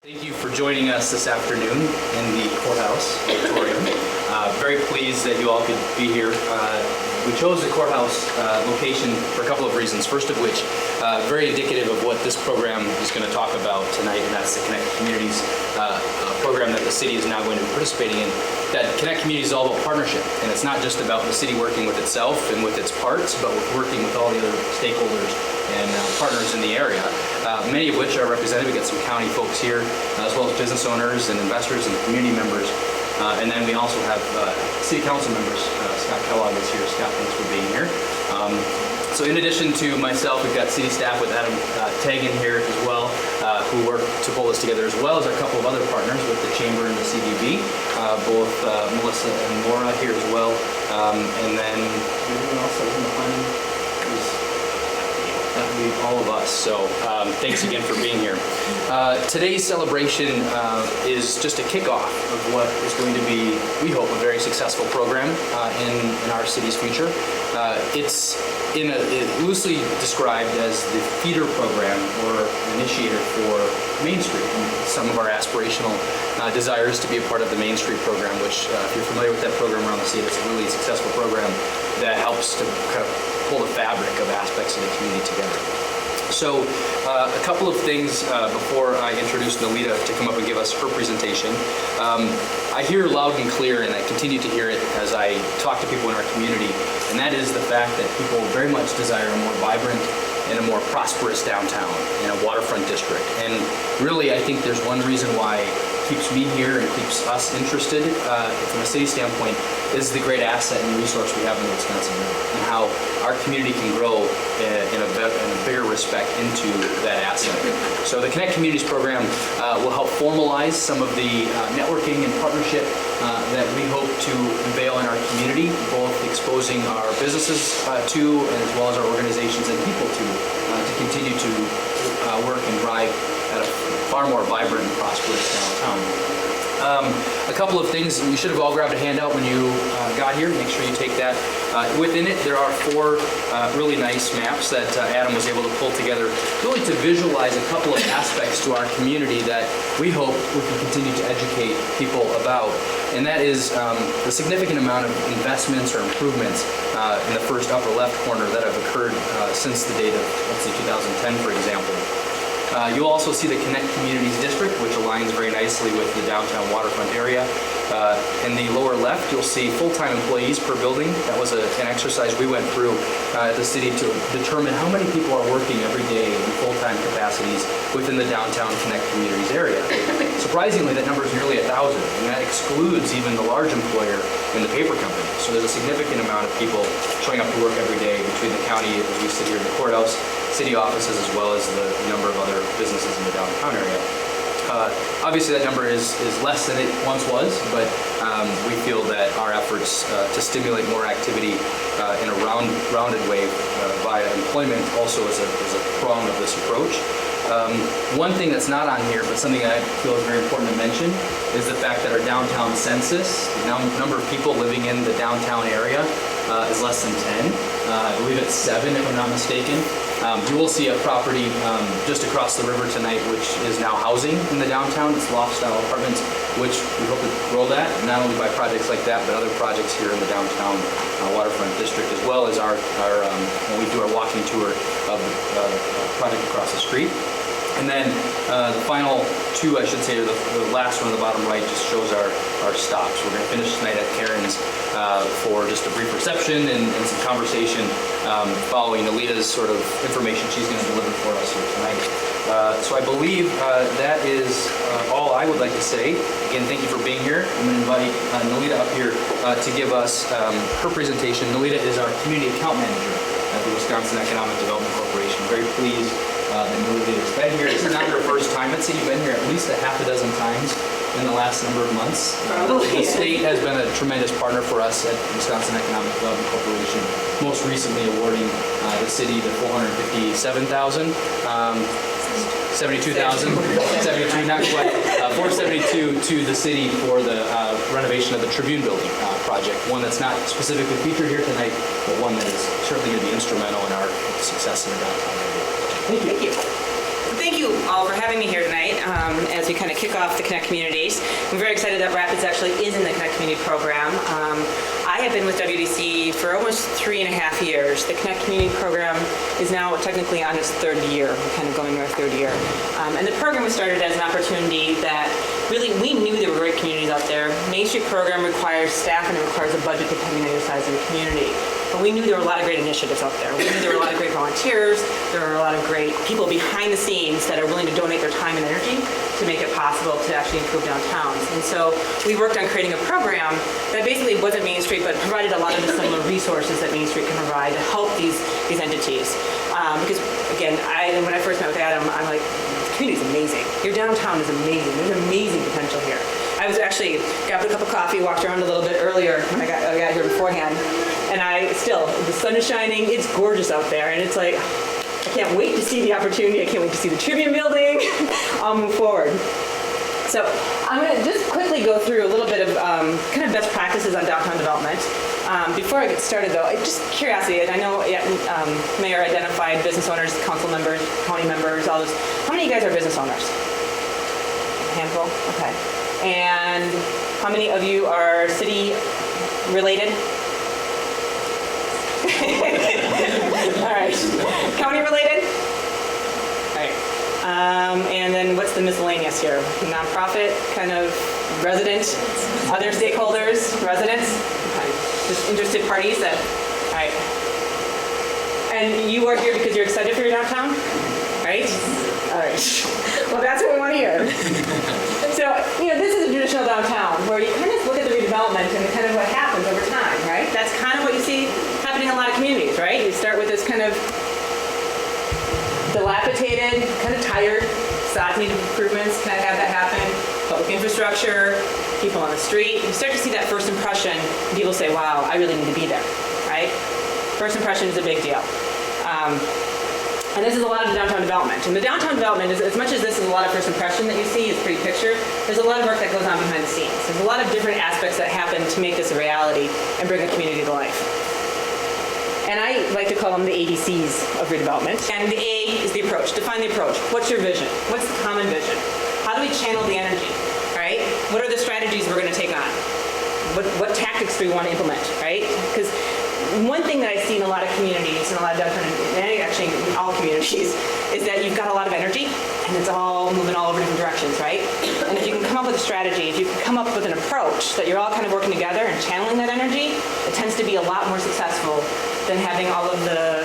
Thank you for joining us this afternoon in the courthouse auditorium. Very pleased that you all could be here. We chose the courthouse location for a couple of reasons. First of which, very indicative of what this program is going to talk about tonight, and that's the Connect Communities program that the city is now going to be participating in. That Connect Communities is all about partnership, and it's not just about the city working with itself and with its parts, but with working with all the other stakeholders and partners in the area, many of which are represented. We've got some county folks here, as well as business owners and investors and community members. And then we also have city council members. Scott Kellogg is here. Scott, thanks for being here. So in addition to myself, we've got city staff with Adam Tagan here as well, who worked to pull this together, as well as a couple of other partners with the Chamber and the CDB, both Melissa and Laura here as well. And then everyone else that was in the planning that would be all of us. So thanks again for being here. Today's celebration is just a kickoff of what is going to be, we hope, a very successful program in our city's future. It's loosely described as the feeder program or initiator for Main Street. And some of our aspirational desires to be a part of the Main Street program, which if you're familiar with that program around the city, it's a really successful program that helps to kind of pull the fabric of aspects of the community together. So a couple of things before I introduce Naletta to come up and give us her presentation. I hear loud and clear, and I continue to hear it as I talk to people in our community, and that is the fact that people very much desire a more vibrant and a more prosperous downtown in a waterfront district. And really, I think there's one reason why it keeps me here and keeps us interested from a city standpoint is the great asset and resource we have in the Wisconsin River, and how our community can grow in a bigger respect into that asset. So the Connect Communities program will help formalize some of the networking and partnership that we hope to unveil in our community, both exposing our businesses to, and as well as our organizations and people to continue to work and drive at a far more vibrant and prosperous downtown. A couple of things. You should have all grabbed a handout when you got here. Make sure you take that. Within it, there are four really nice maps that Adam was able to pull together, really to visualize a couple of aspects to our community that we hope we can continue to educate people about. And that is the significant amount of investments or improvements in the first upper left corner that have occurred since the date of, let's say, 2010, for example. You'll also see the Connect Communities District, which aligns very nicely with the downtown waterfront area. In the lower left, you'll see full-time employees per building. That was an exercise we went through at the city to determine how many people are working every day in full-time capacities within the downtown Connect Communities area. Surprisingly, that number is nearly 1,000, and that excludes even the large employer in the paper company. So there's a significant amount of people showing up to work every day between the county, as we sit here in the courthouse, city offices, as well as the number of other businesses in the downtown area. Obviously that number is less than it once was, but we feel that our efforts to stimulate more activity in a rounded way via employment also is a prong of this approach. One thing that's not on here, but something I feel is very important to mention, is the fact that our downtown census, the number of people living in the downtown area, is less than 10. I believe it's 7, if I'm not mistaken. You will see a property just across the river tonight, which is now housing in the downtown. It's loft-style apartments, which we hope to grow that, not only by projects like that, but other projects here in the downtown waterfront district, as well as our when we do our walking tour of the project across the street. And then the final two, I should say, or the last one on the bottom right just shows our stops. We're going to finish tonight at Karen's for just a brief reception and some conversation following Naletta's sort of information she's going to deliver for us here tonight. So I believe that is all I would like to say. Again, thank you for being here. I'm going to invite Naletta up here to give us her presentation. Naletta is our Community Account Manager at the Wisconsin Economic Development Corporation. Very pleased that Naletta has been here. This is not her first time at City. You've been here at least a half a dozen times in the last number of months. The state has been a tremendous partner for us at Wisconsin Economic Development Corporation, most recently awarding the city the $457,000. 72,000, 72, not quite, 472 to the city for the renovation of the Tribune Building project. One that's not specifically featured here tonight, but one that is certainly going to be instrumental in our success in the downtown area. Thank you. Thank you. Thank you. you all for having me here tonight as we kind of kick off the Connect Communities. I'm very excited that Rapids actually is in the Connect Community program. I have been with WDC for almost 3.5 years. The Connect Community program is now technically on its third year. We're kind of going to our third year. And the program was started as an opportunity that really, we knew there were great communities out there. Main Street program requires staff and it requires a budget depending on the size of the community. But we knew there were a lot of great initiatives out there. We knew there were a lot of great volunteers. There were a lot of great people behind the scenes that are willing to donate their time and energy to make it possible to actually improve downtowns. And so we worked on creating a program that basically wasn't Main Street, but provided a lot of the similar resources that Main Street can provide to help these entities. Because again, when I first met with Adam, I'm like, the community's amazing. Your downtown is amazing. There's amazing potential here. I was actually, grabbed a cup of coffee, walked around a little bit earlier when I got here beforehand, and the sun is shining, it's gorgeous out there, and it's like, I can't wait to see the opportunity, I can't wait to see the Tribune building. I'll move forward. So I'm going to just quickly go through a little bit of kind of best practices on downtown development. Before I get started though, just curiosity, and I know Mayor identified business owners, council members, county members, all those. How many of you guys are business owners? A handful? Okay. And how many of you are city related? All right. County related? All right. And then what's the miscellaneous here? Nonprofit, kind of resident, other stakeholders, residents? Okay. Just interested parties that, all right. And you are here because you're excited for your downtown? Right? All right. Well, that's what we want to hear. So, this is a traditional downtown where you kind of look at the redevelopment and kind of what happens over time, right? That's kind of what you see happening in a lot of communities, right? You start with this kind of dilapidated, kind of tired, facades need improvements, kind of have that happen, public infrastructure, people on the street. You start to see that first impression, and people say, wow, I really need to be there, right? First impression is a big deal. And this is a lot of the downtown development. And the downtown development, is, as much as this is a lot of first impression that you see, is pretty picture, there's a lot of work that goes on behind the scenes. There's a lot of different aspects that happen to make this a reality and bring a community to life. And I like to call them the ABCs of redevelopment. And the A is the approach. Define the approach. What's your vision? What's the common vision? How do we channel the energy, right? What are the strategies we're going to take on? What tactics do we want to implement, right? Because one thing that I see in a lot of communities, and a lot of downtown, and actually in all communities, is that you've got a lot of energy, and it's all moving all over different directions, right? And if you can come up with a strategy, if you can come up with an approach that you're all kind of working together and channeling that energy, it tends to be a lot more successful than having all of the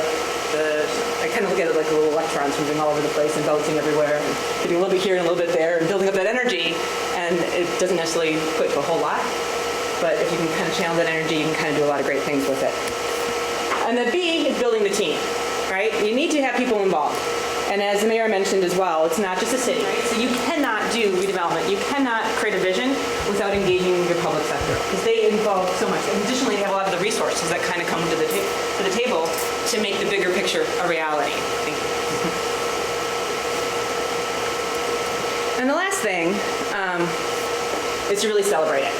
I kind of look at it like little electrons moving all over the place and bouncing everywhere, and getting a little bit here and a little bit there, and building up that energy, and it doesn't necessarily equate to a whole lot. But if you can kind of channel that energy, you can kind of do a lot of great things with it. And the B is building the team, right? You need to have people involved. And as the mayor mentioned as well, it's not just a city, right? So you cannot do redevelopment. You cannot create a vision without engaging your public sector, because they involve so much. And additionally, they have a lot of the resources that kind of come to the table to make the bigger picture a reality. Thank you. And the last thing is to really celebrate it.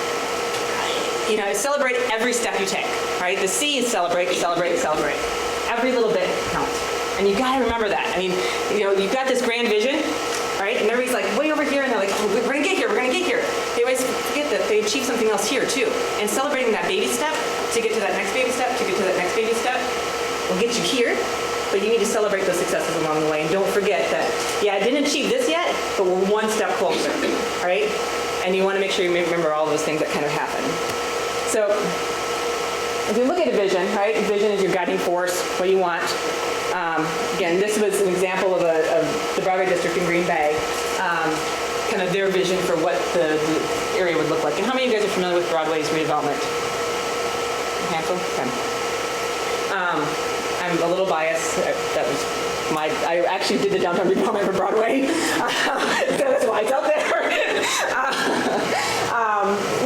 Celebrate every step you take, right? The C is celebrate, celebrate, celebrate. Every little bit counts. And you got to remember that. I mean, you've got this grand vision, right? And everybody's like way over here, and they're like, oh, we're going to get here, we're going to get here. They always forget that they achieve something else here, too. And celebrating that baby step to get to that next baby step, to get to that next baby step, will get you here. But you need to celebrate those successes along the way. And don't forget that, I didn't achieve this yet, but we're one step closer, right? And you want to make sure you remember all those things that kind of happen. So if you look at a vision, right? Vision is your guiding force, what you want. Again, this was an example of the Broadway district in Green Bay, kind of their vision for what the area would look like. And how many of you guys are familiar with Broadway's redevelopment? A handful? Okay. I'm a little biased. That was I actually did the downtown redevelopment for Broadway, so that's why it's out there.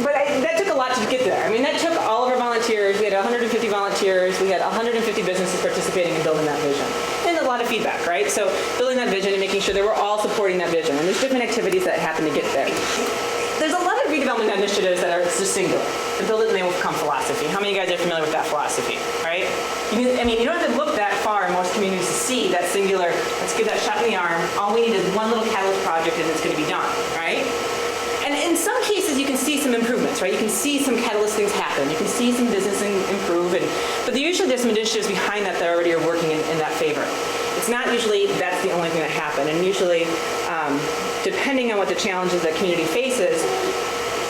But that took a lot to get there. I mean, that took all of our volunteers. We had 150 volunteers. We had 150 businesses participating in building that vision. And a lot of feedback, right? So building that vision and making sure that we're all supporting that vision. And there's different activities that happen to get there. There's a lot of redevelopment initiatives that are just singular. The build it and they will become philosophy. How many of you guys are familiar with that philosophy, right? You don't have to look that far in most communities to see that singular, let's give that shot in the arm. All we need is one little catalyst project and it's going to be done, right? And in some cases, you can see some improvements, right? You can see some catalyst things happen. You can see some business improve, but usually there's some initiatives behind that already are working in that favor. It's not usually that's the only thing that happened, and usually, depending on what the challenges that community faces,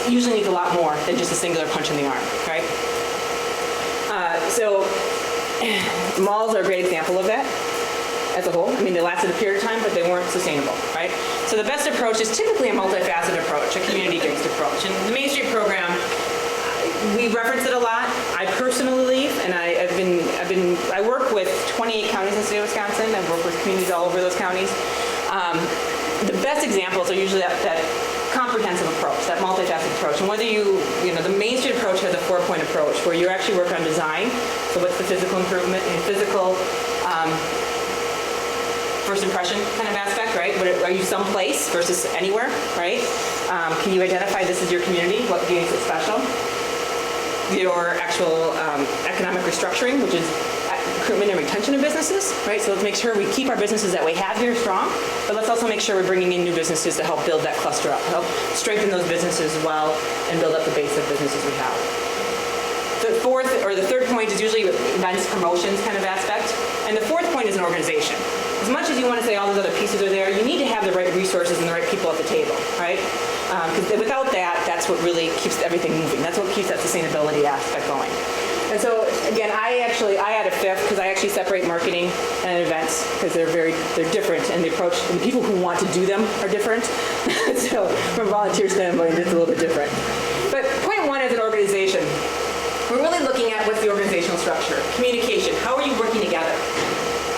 usually needs a lot more than just a singular punch in the arm, right? So malls are a great example of that as a whole. I mean, they lasted a period of time, but they weren't sustainable, right? So the best approach is typically a multifaceted approach, a community-based approach. And the Main Street program, we reference it a lot. I personally believe, and I work with 28 counties in the state of Wisconsin. I've worked with communities all over those counties. The best examples are usually that comprehensive approach, that multifaceted approach. And whether the Main Street approach has a 4-point approach where you actually work on design. So what's the physical improvement and physical first impression kind of aspect, right? Are you someplace versus anywhere, right? Can you identify this as your community? What makes it special? Your actual economic restructuring, which is recruitment and retention of businesses, right? So let's make sure we keep our businesses that we have here strong, but let's also make sure we're bringing in new businesses to help build that cluster up, help strengthen those businesses well, and build up the base of businesses we have. The third point is usually events, promotions kind of aspect, and the fourth point is an organization. As much as you want to say all those other pieces are there, you need to have the right resources and the right people at the table, right? Because without that, that's what really keeps everything moving. That's what keeps that sustainability aspect going. And so, again, I add a fifth because I actually separate marketing and events because they're different, and the approach and the people who want to do them are different. So from a volunteer standpoint, it's a little bit different. But point one is an organization. We're really looking at what's the organizational structure, communication. How are you working together?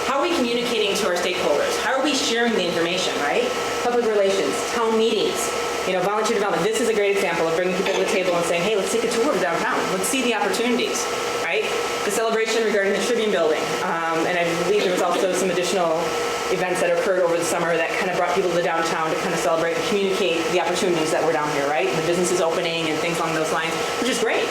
How are we communicating to our stakeholders? How are we sharing the information, right? Public relations, town meetings, volunteer development. This is a great example of bringing people to the table and saying, hey, let's take a tour of downtown. Let's see the opportunities, right? The celebration regarding the Tribune Building. And I believe there was also some additional events that occurred over the summer that kind of brought people to downtown to kind of celebrate and communicate the opportunities that were down here, right? The businesses opening and things along those lines, which is great.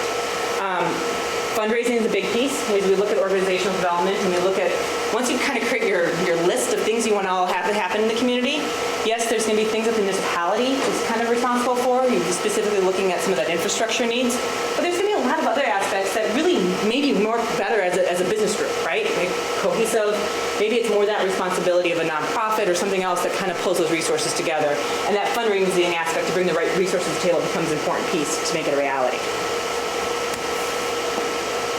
Fundraising is a big piece. As we look at organizational development and we look at, once you kind of create your list of things you want to all have to happen in the community, yes, there's going to be things that the municipality is kind of responsible for. You're specifically looking at some of that infrastructure needs. But there's going to be a lot of other aspects that really may be more better as a business group, right? Like cohesive. Maybe it's more that responsibility of a nonprofit or something else that kind of pulls those resources together. And that fundraising aspect to bring the right resources to the table becomes an important piece to make it a reality.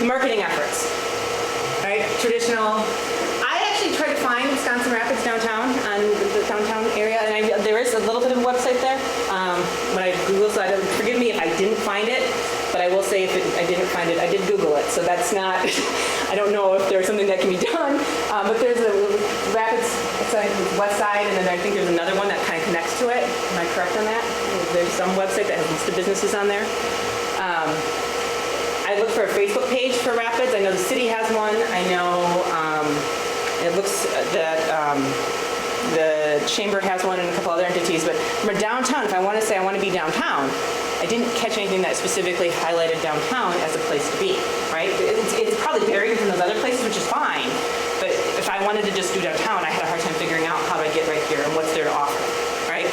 Marketing efforts, right? Traditional. I actually tried to find Wisconsin Rapids downtown on the downtown area, and there is a little bit of a website there. When I Googled, so forgive me if I didn't find it, but I will say I didn't find it, I did Google it, so that's not, I don't know if there's something that can be done, but there's a Rapids west side, and then I think there's another one that kind of connects to it. Am I correct on that? There's some website that has a list of businesses on there. I looked for a Facebook page for Rapids. I know the city has one. I know it looks that the chamber has one and a couple other entities. But from a downtown, if I want to say I want to be downtown, I didn't catch anything that specifically highlighted downtown as a place to be, right? It's probably buried within those other places, which is fine. But if I wanted to just do downtown, I had a hard time figuring out how do I get right here and what's there to offer, right?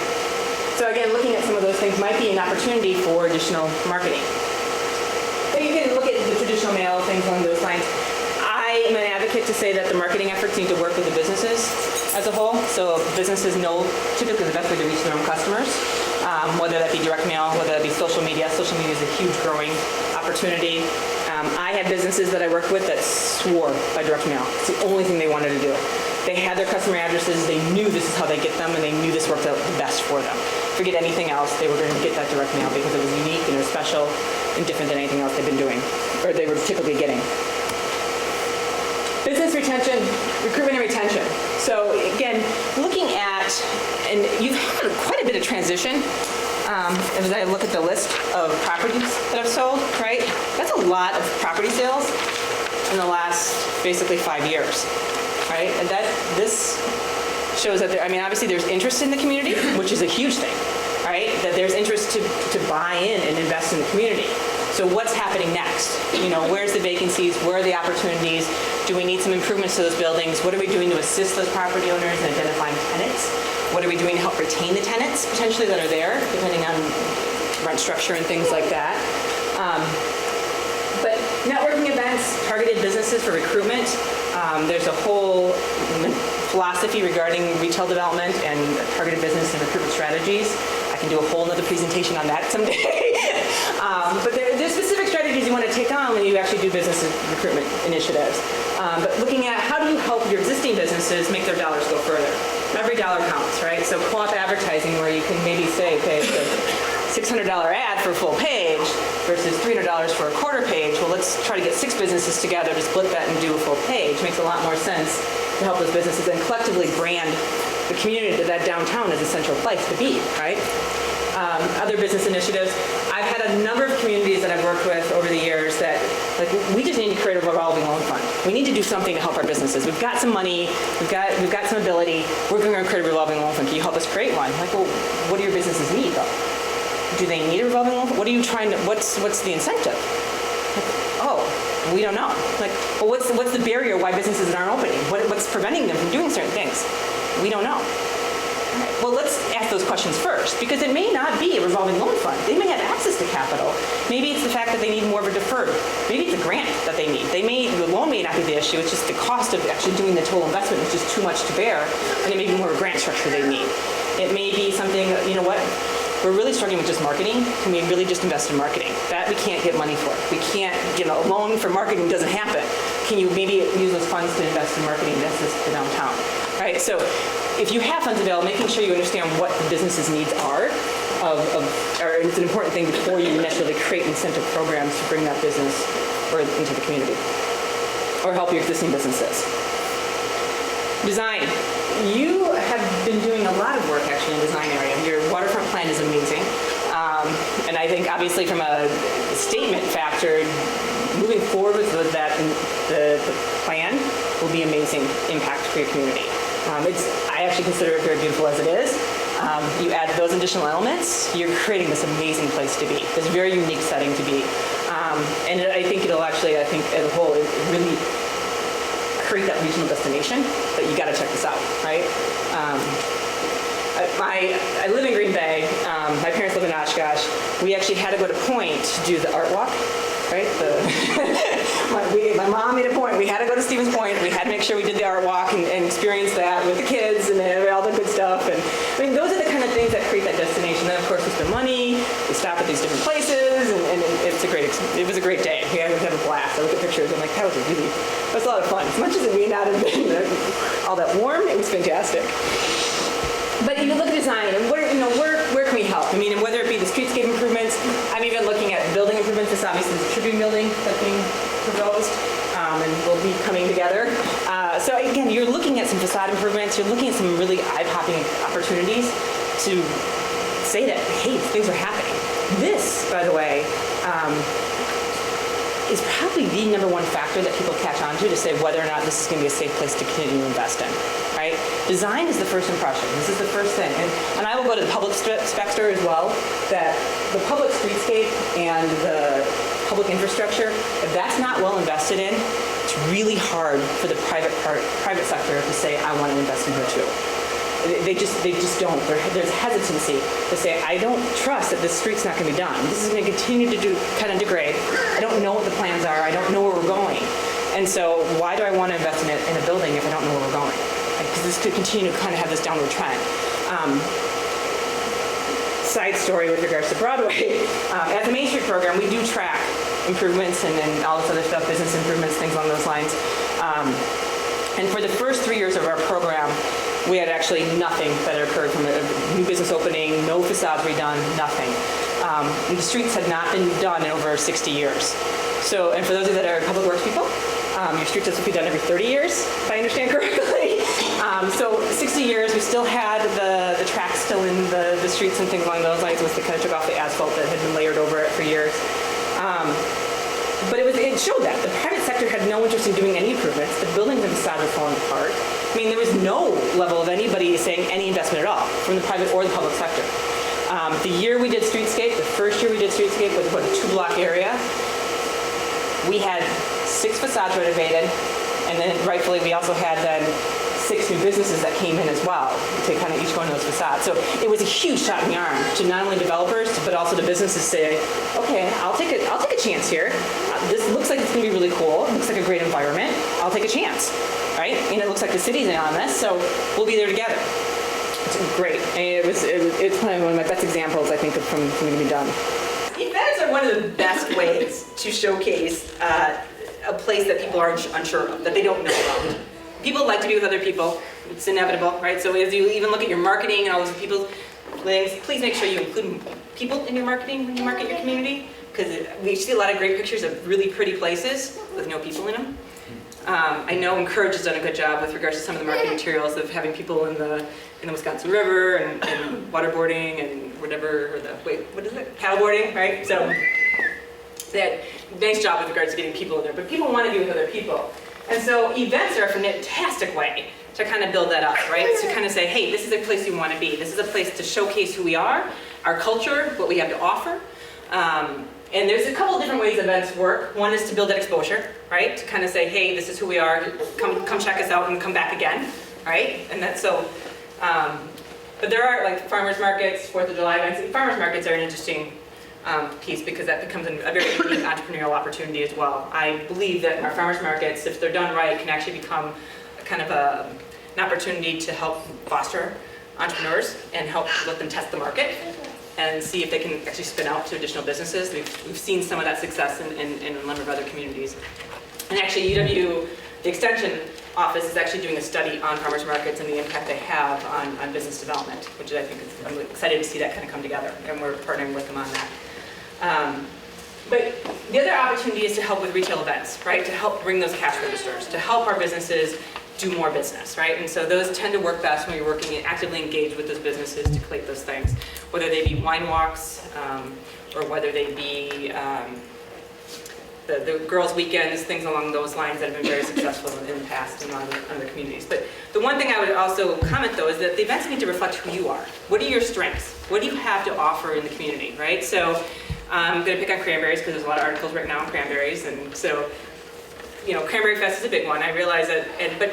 So again, looking at some of those things might be an opportunity for additional marketing. You can look at the traditional mail, things along those lines. I am an advocate to say that the marketing efforts need to work with the businesses as a whole. So businesses know typically the best way to reach their own customers, whether that be direct mail, whether that be social media. Social media is a huge growing opportunity. I had businesses that I worked with that swore by direct mail. It's the only thing they wanted to do. They had their customer addresses. They knew this is how they get them, and they knew this worked out the best for them. Forget anything else, they were going to get that direct mail because it was unique and it was special and different than anything else they've been doing, or they were typically getting. Business retention, recruitment and retention. So again, looking at, and you've had quite a bit of transition as I look at the list of properties that I've sold, right? That's a lot of property sales in the last basically 5 years, right? And this shows that obviously there's interest in the community, which is a huge thing, right? That there's interest to buy in and invest in the community. So what's happening next? Where's the vacancies? Where are the opportunities? Do we need some improvements to those buildings? What are we doing to assist those property owners in identifying tenants? What are we doing to help retain the tenants potentially that are there, depending on rent structure and things like that? But networking events, targeted businesses for recruitment. There's a whole philosophy regarding retail development and targeted business and recruitment strategies. I can do a whole nother presentation on that someday. But there's specific strategies you want to take on when you actually do business recruitment initiatives. But looking at how do you help your existing businesses make their dollars go further? Every dollar counts, right? So co-op advertising, where you can maybe say, okay, it's a $600 ad for a full page versus $300 for a quarter page. Well, let's try to get 6 businesses together to split that and do a full page. Makes a lot more sense to help those businesses and collectively brand the community, that downtown as a central place to be, right? Other business initiatives. I've had a number of communities that I've worked with over the years that, like, we just need to create a revolving loan fund. We need to do something to help our businesses. We've got some money, we've got some ability, we're going to create a revolving loan fund. Can you help us create one? Like, well, what do your businesses need, though? Do they need a revolving loan fund? What are you trying to, what's the incentive? Like, oh, we don't know. Like, well, what's the barrier why businesses aren't opening? What's preventing them from doing certain things? We don't know. Well, let's ask those questions first, because it may not be a revolving loan fund. They may have access to capital. Maybe it's the fact that they need more of a deferred. Maybe it's a grant that they need. The loan may not be the issue. It's just the cost of actually doing the total investment is just too much to bear, and it may be more of a grant structure they need. It may be something, we're really struggling with just marketing. Can we really just invest in marketing? That we can't get money for. We can't, a loan for marketing doesn't happen. Can you maybe use those funds to invest in marketing and assist the downtown? Right? So if you have funds available, making sure you understand what the business's needs are, it's an important thing before you necessarily create incentive programs to bring that business into the community or help your existing businesses. Design. You have been doing a lot of work actually in the design area. Your waterfront plan is amazing. And I think obviously from a statement factor, moving forward with that, the plan will be amazing impact for your community. I actually consider it very beautiful as it is. You add those additional elements, you're creating this amazing place to be, this very unique setting to be. And I think it'll actually, as a whole, it really create that regional destination that you got to check this out, right? I live in Green Bay. My parents live in Oshkosh. We actually had to go to Point to do the art walk, right? My mom made a point. We had to go to Stevens Point. We had to make sure we did the art walk and experience that with the kids and all the good stuff. And those are the kind of things that create that destination. Then, of course, we spend money. We stop at these different places, and it was a great day. We had a blast. I look at pictures. I'm like, that was a lot of fun. As much as it may not have been all that warm, it was fantastic. But you look at design, and where can we help? And whether it be the streetscape improvements, I'm even looking at building improvements. This obviously is the Tribune building that's being proposed, and will be coming together. So again, you're looking at some facade improvements. You're looking at some really eye-popping opportunities to say that, hey, things are happening. This, by the way, is probably the number one factor that people catch on to say whether or not this is going to be a safe place to continue to invest in, right? Design is the first impression. This is the first thing. And I will go to the public specter as well, that the public streetscape and the public infrastructure, if that's not well invested in, it's really hard for the private sector to say, I want to invest in here too. They just don't. There's hesitancy to say, I don't trust that this street's not going to be done. This is going to continue to degrade. I don't know what the plans are. I don't know where we're going. And so why do I want to invest in a building if I don't know where we're going? Because this could continue to have this downward trend. Side story with regards to Broadway. As a Main Street program, we do track improvements and all this other stuff, business improvements, things along those lines. And for the first 3 years of our program, we had actually nothing that occurred from a new business opening, no facades redone, nothing. The streets had not been done in over 60 years. So, and for those of you that are public works people, your streets have to be done every 30 years, if I understand correctly. So 60 years, we still had the tracks still in the streets and things along those lines. Once they took off the asphalt that had been layered over it for years. But it showed that. The private sector had no interest in doing any improvements. The buildings and facade were falling apart. There was no level of anybody saying any investment at all from the private or the public sector. The year we did streetscape, the first year we did streetscape was about a 2-block area. We had 6 facades renovated, and then rightfully we also had then 6 new businesses that came in as well to kind of each one of those facades. So it was a huge shot in the arm to not only developers but also the businesses say, okay, I'll take a chance here. This looks like it's going to be really cool. It looks like a great environment. I'll take a chance, right? And it looks like the city's in on this, so we'll be there together. It's great. And it's probably one of my best examples, I think, of from something to be done. Events are one of the best ways to showcase a place that people are unsure of, that they don't know about. People like to be with other people. It's inevitable, right? So as you even look at your marketing and all those people things, please make sure you include people in your marketing when you market your community, because we see a lot of great pictures of really pretty places with no people in them. I know Encourage has done a good job with regards to some of the marketing materials of having people in the Wisconsin River and waterboarding and whatever, or what is it? Paddleboarding, right? So they had a nice job with regards to getting people in there, but people want to be with other people. And so events are a fantastic way to kind of build that up, right? To kind of say, hey, this is a place you want to be. This is a place to showcase who we are, our culture, what we have to offer. And there's a couple of different ways events work. One is to build that exposure, right? To kind of say, hey, this is who we are. Come check us out and come back again, right? And that's so. But there are like farmers markets, 4th of July events. Farmers markets are an interesting piece because that becomes a very unique entrepreneurial opportunity as well. I believe that our farmers markets, if they're done right, can actually become kind of an opportunity to help foster entrepreneurs and help let them test the market and see if they can actually spin out to additional businesses. We've seen some of that success in a number of other communities. And actually UW, the Extension office is actually doing a study on farmers markets and the impact they have on business development, which I think I'm excited to see that kind of come together, and we're partnering with them on that. But the other opportunity is to help with retail events, right? To help bring those cash registers, to help our businesses do more business, right? And so those tend to work best when you're working and actively engaged with those businesses to collate those things, whether they be wine walks or whether they be the girls' weekends, things along those lines that have been very successful in the past in other communities. But the one thing I would also comment though is that the events need to reflect who you are. What are your strengths? What do you have to offer in the community, right? So I'm going to pick on cranberries because there's a lot of articles right now on cranberries, and so, you know, Cranberry Fest is a big one. I realize that, but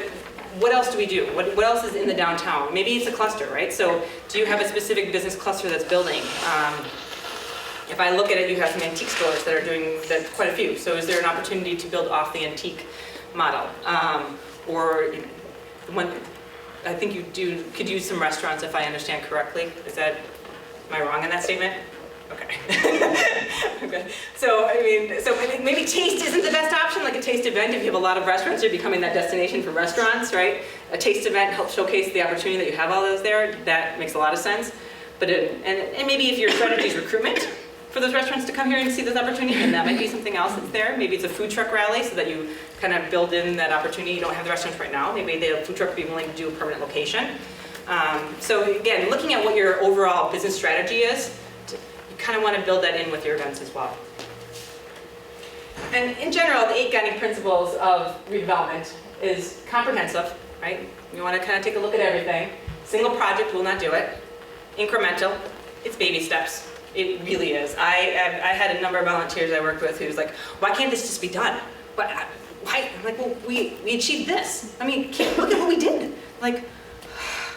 what else do we do? What else is in the downtown? Maybe it's a cluster, right? So do you have a specific business cluster that's building? If I look at it, you have some antique stores that are doing that, quite a few. So is there an opportunity to build off the antique model? Or one, I think you could use some restaurants if I understand correctly. Am I wrong in that statement? Okay. Okay. So I mean, so maybe taste isn't the best option, like a taste event. If you have a lot of restaurants, you're becoming that destination for restaurants, right? A taste event helps showcase the opportunity that you have all those there. That makes a lot of sense. But and maybe if your strategy is recruitment for those restaurants to come here and see this opportunity, and that might be something else that's there. Maybe it's a food truck rally so that you kind of build in that opportunity. You don't have the restaurants right now. Maybe the food truck would be willing to do a permanent location. So again, looking at what your overall business strategy is, you kind of want to build that in with your events as well. And in general, the 8 guiding principles of redevelopment is comprehensive, right? You want to kind of take a look at everything. Single project will not do it. Incremental, it's baby steps. It really is. I had a number of volunteers I worked with who was like, why can't this just be done? Why? I'm like, well, we achieved this. I mean, look at what we did. Like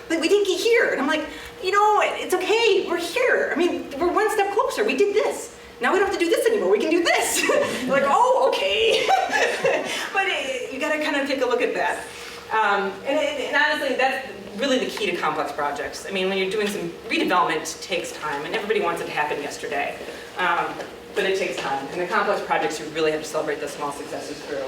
we didn't get here. And I'm like, you know, it's okay, we're here. I mean, we're one step closer, we did this. Now we don't have to do this anymore, we can do this. You're like, oh, okay. But you gotta kind of take a look at that. And honestly, that's really the key to complex projects. I mean, when you're doing some redevelopment, it takes time, and everybody wants it to happen yesterday. But it takes time. And the complex projects, you really have to celebrate the small successes through.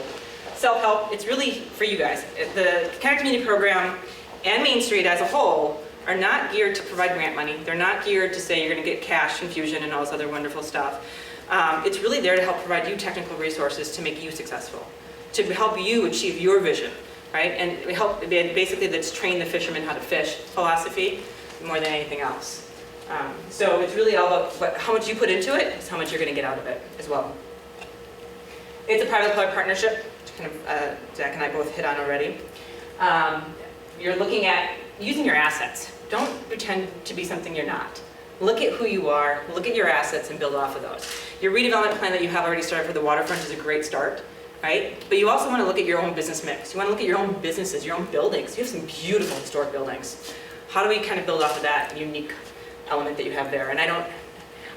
Self-help, it's really for you guys. The Connect Community Program and Main Street as a whole are not geared to provide grant money. They're not geared to say you're going to get cash infusion and all this other wonderful stuff. It's really there to help provide you technical resources to make you successful, to help you achieve your vision, right? And we help, basically that's train the fishermen how to fish philosophy more than anything else. So it's really all about how much you put into it is how much you're going to get out of it as well. It's a private-public partnership, which kind of Zach and I both hit on already. You're looking at using your assets. Don't pretend to be something you're not. Look at who you are, look at your assets and build off of those. Your redevelopment plan that you have already started for the waterfront is a great start, right? But you also want to look at your own business mix. You want to look at your own businesses, your own buildings. You have some beautiful historic buildings. How do we kind of build off of that unique element that you have there? And I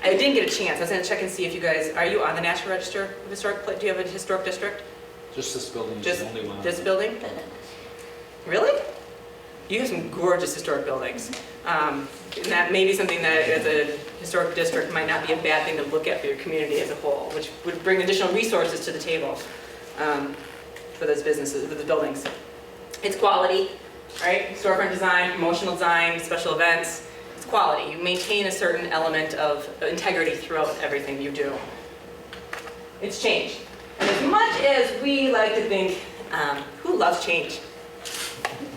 didn't get a chance. I was going to check and see if you guys, are you on the National Register of Historic, do you have a historic district? Just this building is Just the only one. this building? Really? You have some gorgeous historic buildings. And that may be something that as a historic district might not be a bad thing to look at for your community as a whole, which would bring additional resources to the table for those businesses, for the buildings. It's quality, right? Storefront design, promotional design, special events. It's quality. You maintain a certain element of integrity throughout everything you do. It's change. And as much as we like to think, who loves change?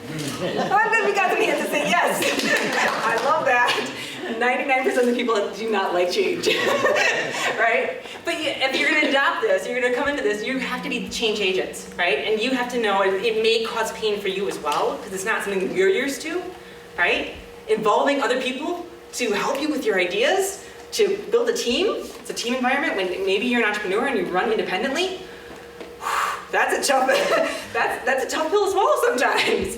I'm good, we got some hands to say yes. I love that. 99% of the people do not like change, right? But if you're gonna adopt this, you're gonna come into this, you have to be change agents, right? And you have to know it may cause pain for you as well, because it's not something we're used to, right? Involving other people to help you with your ideas, to build a team. It's a team environment when maybe you're an entrepreneur and you run independently. That's a tough, that's a tough pill to swallow sometimes.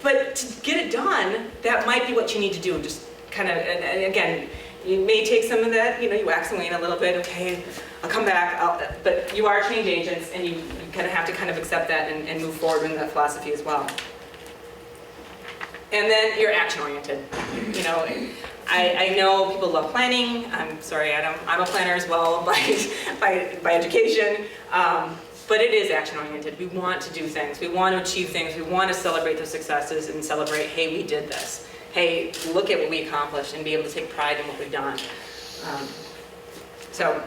But to get it done, that might be what you need to do. Just kind of, and again, you may take some of that, you wax and wane a little bit. Okay, I'll come back. But you are change agents, and you kind of have to kind of accept that and move forward in that philosophy as well. And then you're action oriented. I know people love planning. I'm sorry, I'm a planner as well by education. But it is action oriented. We want to do things. We want to achieve things. We want to celebrate those successes and celebrate, hey, we did this. Hey, look at what we accomplished, and be able to take pride in what we've done. So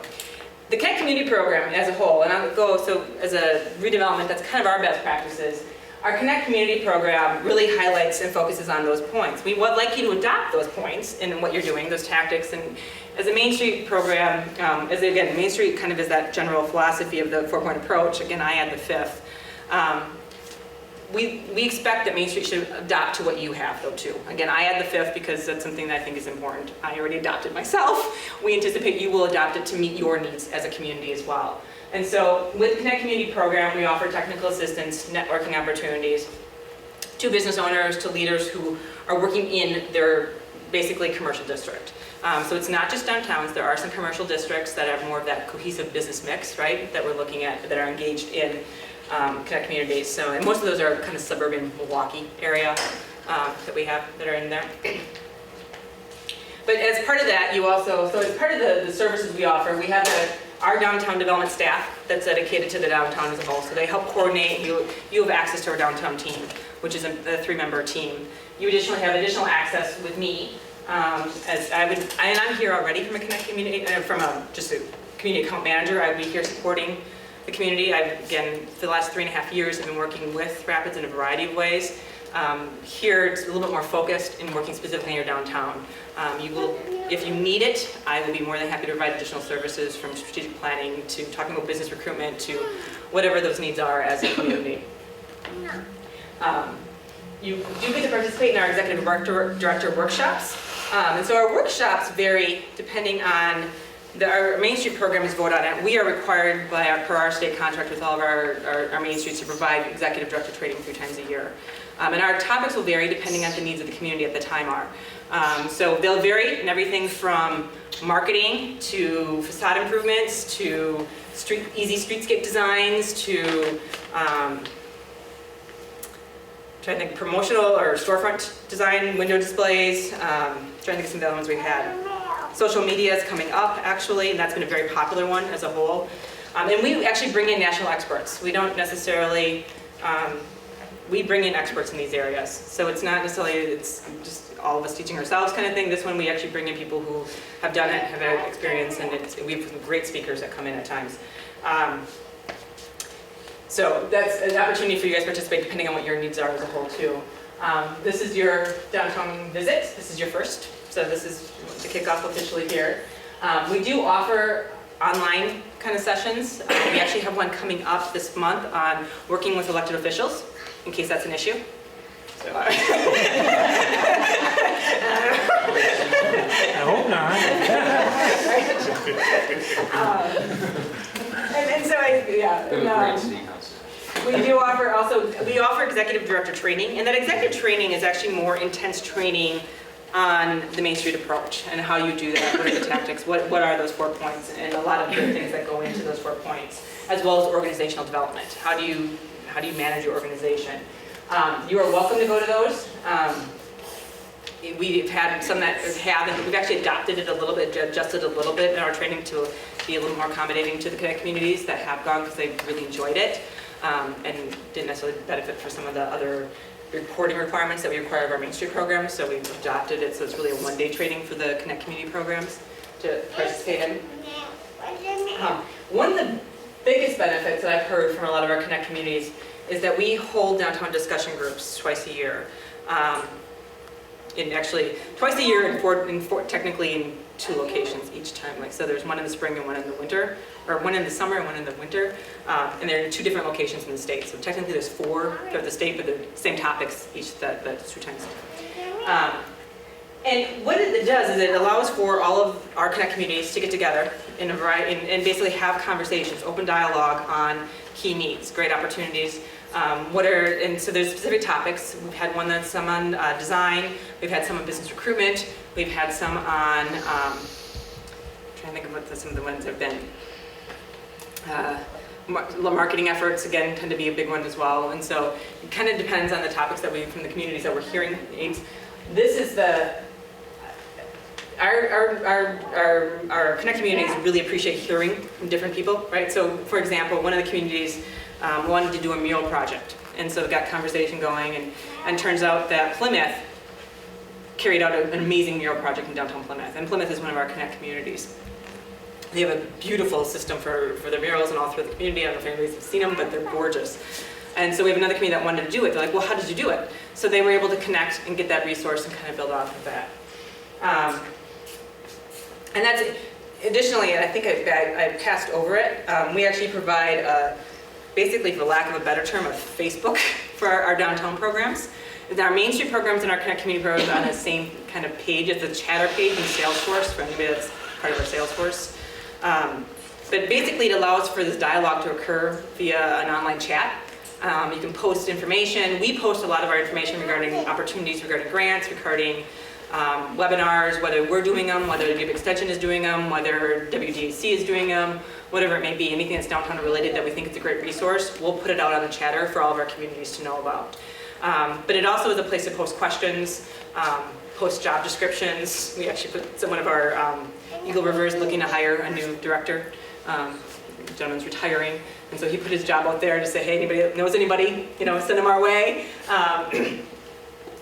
the Connect Community Program as a whole, and I'll go, so as a redevelopment, that's kind of our best practices. Our Connect Community Program really highlights and focuses on those points. We would like you to adopt those points in what you're doing, those tactics. And as a Main Street program, again, Main Street kind of is that general philosophy of the 4-point approach. Again, I add the 5th. We expect that Main Street should adopt to what you have, though, too. Again, I add the 5th because that's something that I think is important. I already adopted myself. We anticipate you will adopt it to meet your needs as a community as well. And so with Connect Community Program, we offer technical assistance, networking opportunities to business owners, to leaders who are working in their basically commercial district. So it's not just downtowns. There are some commercial districts that have more of that cohesive business mix, right, that we're looking at, that are engaged in Connect Communities. So, and most of those are kind of suburban Milwaukee area that we have that are in there. But as part of that, you also, so as part of the services we offer, we have our downtown development staff that's dedicated to the downtown as a whole. So they help coordinate. You have access to our downtown team, which is a 3-member team. You additionally have additional access with me, as and I'm here already from a Connect Community, just a community account manager. I would be here supporting the community. Again, for the last 3.5 years, I've been working with Rapids in a variety of ways. Here, it's a little bit more focused in working specifically in your downtown. If you need it, I will be more than happy to provide additional services, from strategic planning to talking about business recruitment to whatever those needs are as a community. You do get to participate in our executive director workshops. And so our workshops vary depending on our Main Street program is voted on it. We are required per our state contract with all of our Main Streets to provide executive director training 3 times a year. And our topics will vary depending on the needs of the community at the time are. So they'll vary in everything from marketing to facade improvements to easy streetscape designs to trying to think promotional or storefront design, window displays, trying to think of some of the other ones we've had. Social media is coming up, actually, and that's been a very popular one as a whole. And we actually bring in national experts. We don't necessarily, we bring in experts in these areas. So it's not necessarily, it's just all of us teaching ourselves kind of thing. This one, we actually bring in people who have done it, have had experience, and we have some great speakers that come in at times. So that's an opportunity for you guys to participate depending on what your needs are as a whole too. This is your downtown visit. This is your first. So this is the kickoff officially here. We do offer online kind of sessions. We actually have one coming up this month on working with elected officials, in case that's an issue. So, I hope not. And so we offer executive director training, and that executive training is actually more intense training on the Main Street approach and how you do that, what are the tactics, what are those 4 points, and a lot of the things that go into those 4 points, as well as organizational development. How do you manage your organization? You are welcome to go to those. We've had some that have, and we've actually adopted it a little bit, adjusted a little bit in our training to be a little more accommodating to the Connect communities that have gone because they really enjoyed it and didn't necessarily benefit for some of the other reporting requirements that we require of our Main Street programs. So we've adopted it, so it's really a one-day training for the Connect community programs to participate in. One of the biggest benefits that I've heard from a lot of our Connect communities is that we hold downtown discussion groups twice a year. Actually twice a year technically in 2 locations each time. Like, so there's one in the spring and one in the winter, or one in the summer and one in the winter. And they're in 2 different locations in the state. So technically there's 4 throughout the state, but they're the same topics each that 2 times. And what it does is it allows for all of our Connect communities to get together in a variety, and basically have conversations, open dialogue on key needs, great opportunities. And so there's specific topics. We've had one that's some on design. We've had some on business recruitment. We've had some on, I'm trying to think of what some of the ones have been. Marketing efforts, again, tend to be a big one as well. And so it kind of depends on the topics that from the communities that we're hearing needs. This is our Connect communities really appreciate hearing from different people, right? So for example, one of the communities wanted to do a mural project. And so it got conversation going, and turns out that Plymouth carried out an amazing mural project in downtown Plymouth. And Plymouth is one of our Connect communities. They have a beautiful system for their murals and all through the community. I don't know if anybody's seen them, but they're gorgeous. And so we have another community that wanted to do it. They're like, well, how did you do it? So they were able to connect and get that resource and kind of build off of that. And that's, additionally, I think I passed over it, we actually provide, basically, for lack of a better term, a Facebook for our downtown programs. Our Main Street programs and our Connect community programs are on the same kind of page as the chatter page in Salesforce, for anybody that's part of our Salesforce. But basically, it allows for this dialogue to occur via an online chat. You can post information. We post a lot of our information regarding opportunities, regarding grants, regarding webinars, whether we're doing them, whether the Duke Extension is doing them, whether WDAC is doing them, whatever it may be, anything that's downtown related that we think is a great resource, we'll put it out on the chatter for all of our communities to know about. But it also is a place to post questions, post job descriptions. We actually put one of our Eagle River is looking to hire a new director. The gentleman's retiring, and so he put his job out there to say, hey, anybody that knows anybody, send them our way.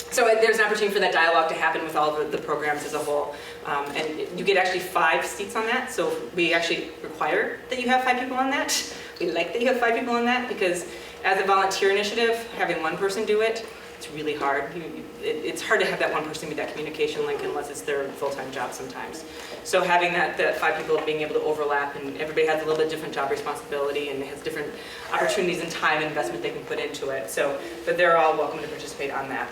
So there's an opportunity for that dialogue to happen with all the programs as a whole. And you get actually 5 seats on that, so we actually require that you have 5 people on that. We like that you have 5 people on that because as a volunteer initiative, having one person do it, it's really hard. It's hard to have that one person be that communication link unless it's their full-time job sometimes. So having that 5 people being able to overlap, and everybody has a little bit different job responsibility and has different opportunities and time and investment they can put into it. So, but they're all welcome to participate on that.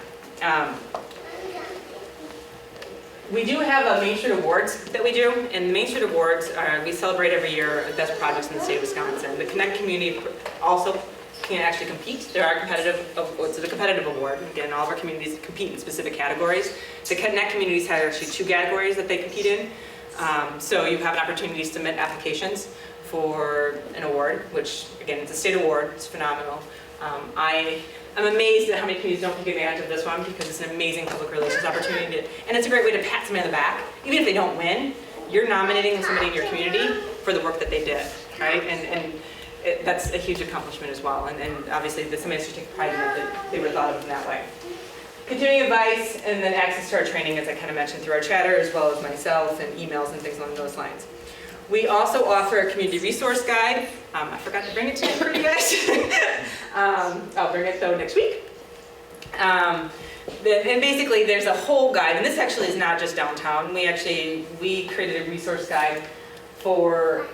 We do have a Main Street Awards that we do, and the Main Street Awards, we celebrate every year best projects in the state of Wisconsin. The Connect community also can actually compete. There are it's a competitive award. Again, all of our communities compete in specific categories. The Connect communities have actually 2 categories that they compete in. So you have an opportunity to submit applications for an award, which again, it's a state award, it's phenomenal. I'm amazed at how many communities don't take advantage of this one because it's an amazing public relations opportunity, and it's a great way to pat somebody on the back. Even if they don't win, you're nominating somebody in your community for the work that they did, right? And that's a huge accomplishment as well, and obviously somebody should take pride in that they were thought of in that way. Continuing advice and then access to our training, as I kind of mentioned, through our chatter, as well as myself and emails and things along those lines. We also offer a community resource guide. I forgot to bring it today for you guys. I'll bring it though next week. And basically there's a whole guide, and this actually is not just downtown. We created a resource guide for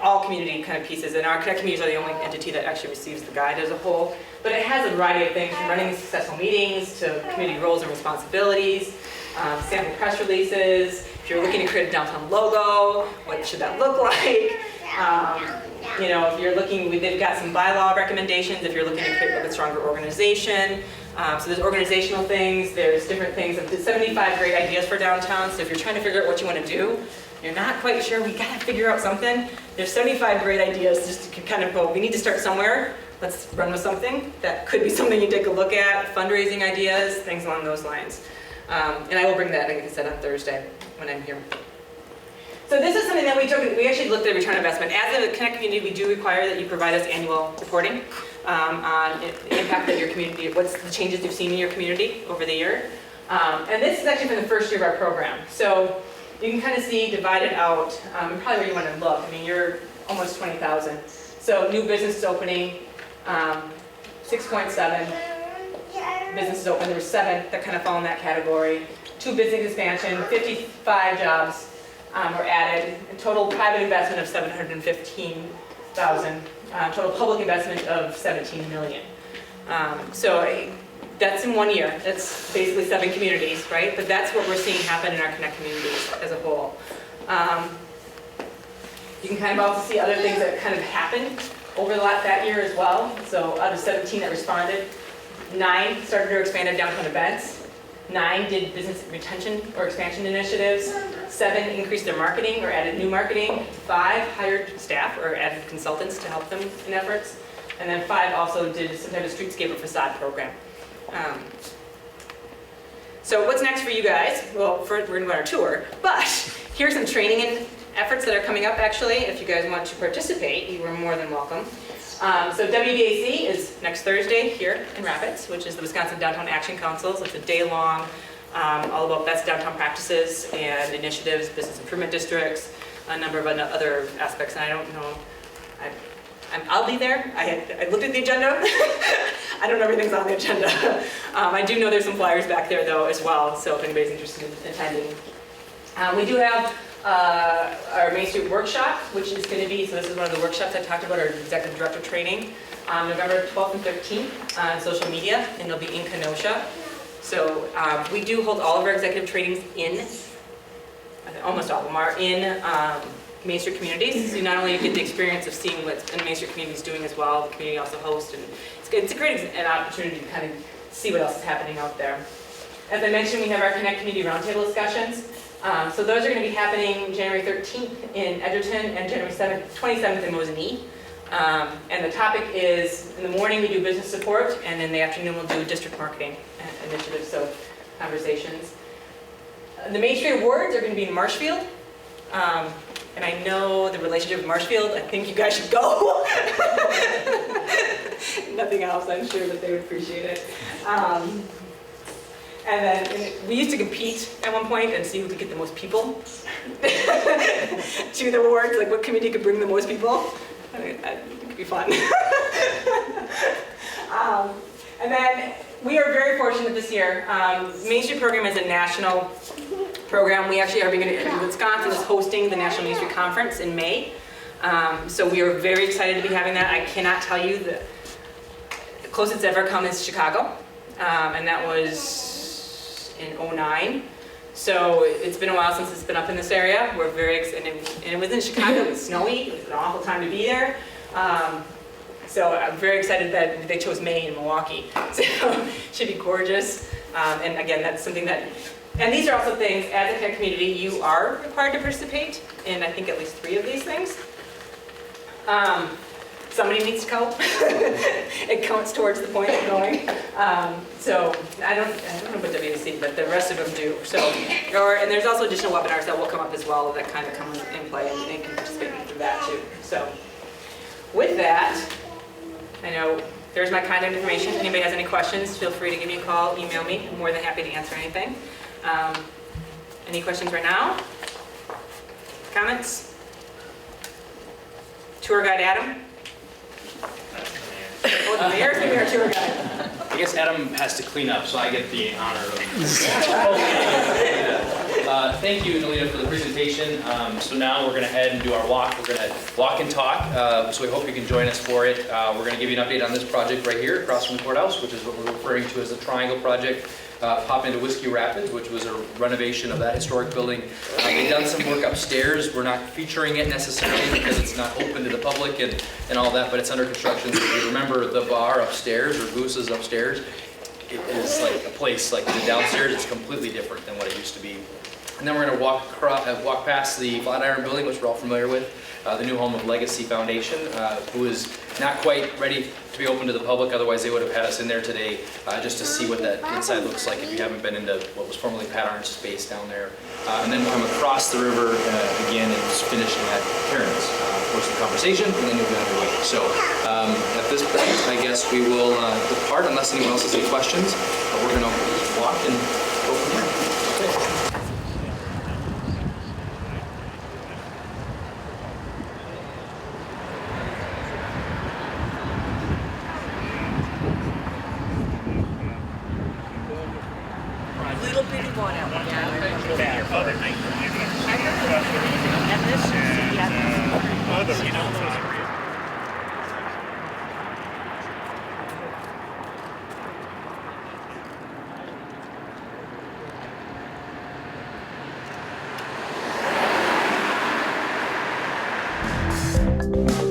all community kind of pieces, and our Connect communities are the only entity that actually receives the guide as a whole. But it has a variety of things, from running successful meetings to community roles and responsibilities. sample press releases. If you're looking to create a downtown logo, what should that look like? You know, if you're looking, they've got some bylaw recommendations if you're looking to create a bit stronger organization. So there's organizational things, there's different things. There's 75 great ideas for downtown, so if you're trying to figure out what you want to do, you're not quite sure, we gotta figure out something. There's 75 great ideas just to kind of go, we need to start somewhere, let's run with something. That could be something you take a look at, fundraising ideas, things along those lines. And I will bring that, like I said, on Thursday when I'm here. So this is something that we actually looked at return on investment. As a Connect community, we do require that you provide us annual reporting on the impact that your community, what's the changes you've seen in your community over the year. And this is actually from the first year of our program. So you can kind of see divided out, probably where you want to look. I mean, you're almost 20,000. So new businesses opening, 6.7 businesses open. There were 7 that kind of fall in that category. 2 business expansion, 55 jobs were added. A total private investment of 715,000. Total public investment of 17 million. That's in 1 year. That's basically 7 communities, right? But that's what we're seeing happen in our Connect communities as a whole. You can kind of also see other things that kind of happened over that year as well. So out of 17 that responded, 9 started or expanded downtown events. 9 did business retention or expansion initiatives. 7 increased their marketing or added new marketing. 5 hired staff or added consultants to help them in efforts. And then 5 also did some type of streetscape or facade program. So what's next for you guys? Well, first we're going to go on our tour, but here's some training and efforts that are coming up actually. If you guys want to participate, you are more than welcome. So WDAC is next Thursday here in Rapids, which is the Wisconsin Downtown Action Council. So it's a day-long, all about best downtown practices and initiatives, business improvement districts, a number of other aspects. And I don't know, I'll be there. I looked at the agenda. I don't know everything's on the agenda. I do know there's some flyers back there though as well, so if anybody's interested in attending. We do have our Main Street workshop, which is going to be, so this is one of the workshops I talked about, our executive director training, November 12th and 15th on social media, and it'll be in Kenosha. So we do hold all of our executive trainings in, almost all of them are in Main Street communities. So not only you get the experience of seeing what the Main Street community is doing as well, the community also hosts, and it's a great an opportunity to kind of see what else is happening out there. As I mentioned, we have our Connect Community Roundtable discussions. So those are going to be happening January 13th in Edgerton and January 27th in Mosinee. And the topic is, in the morning we do business support, and in the afternoon we'll do district marketing initiatives, so conversations. The Main Street Awards are going to be in Marshfield. And I know the relationship with Marshfield, I think you guys should go. Nothing else, I'm sure that they would appreciate it. And then we used to compete at one point and see who could get the most people to the awards, like what committee could bring the most people. I mean, it could be fun. And then we are very fortunate this year. Main Street program is a national program. We actually are Wisconsin is hosting the National Main Street Conference in May. So we are very excited to be having that. I cannot tell you the closest it's ever come is Chicago. And that was in 2009. So it's been a while since it's been up in this area. We're very excited, and it was in Chicago, it was snowy, it was an awful time to be there. So I'm very excited that they chose May in Milwaukee. So it should be gorgeous. And again, that's something that, and these are also things, as a Connect community, you are required to participate in, I think, at least 3 of these things. Somebody needs to go. It counts towards the point of going. So I don't know about WAC, but the rest of them do. So, and there's also additional webinars that will come up as well that kind of come in play, and they can participate in that too. So with that, I know there's my contact information. If anybody has any questions, feel free to give me a call, email me. I'm more than happy to answer anything. Any questions right now? Comments? Tour guide Adam? Oh, the mayor's gonna be our tour guide. I guess Adam has to clean up, so I get the honor of Thank you, Naletta, for the presentation. So now we're going to head and do our walk. We're going to walk and talk, so we hope you can join us for it. We're going to give you an update on this project right here across from the courthouse, which is what we're referring to as the Triangle Project. Pop into Whiskey Rapids, which was a renovation of that historic building. They've done some work upstairs. We're not featuring it necessarily because it's not open to the public and all that, but it's under construction. So if you remember the bar upstairs or Goose's upstairs, it is like a place like the downstairs. It's completely different than what it used to be. And then we're going to walk past the Flatiron Building, which we're all familiar with, the new home of Legacy Foundation, who is not quite ready to be open to the public. Otherwise, they would have had us in there today just to see what that inside looks like if you haven't been into what was formerly Pat Arndt's space down there. And then come across the river again and just finish at Karen's for some conversation, and then you'll be underway. So at this point, I guess we will depart unless anyone else has any questions. But we're going to walk and go from there. Okay. Little bitty one at one time. And this is the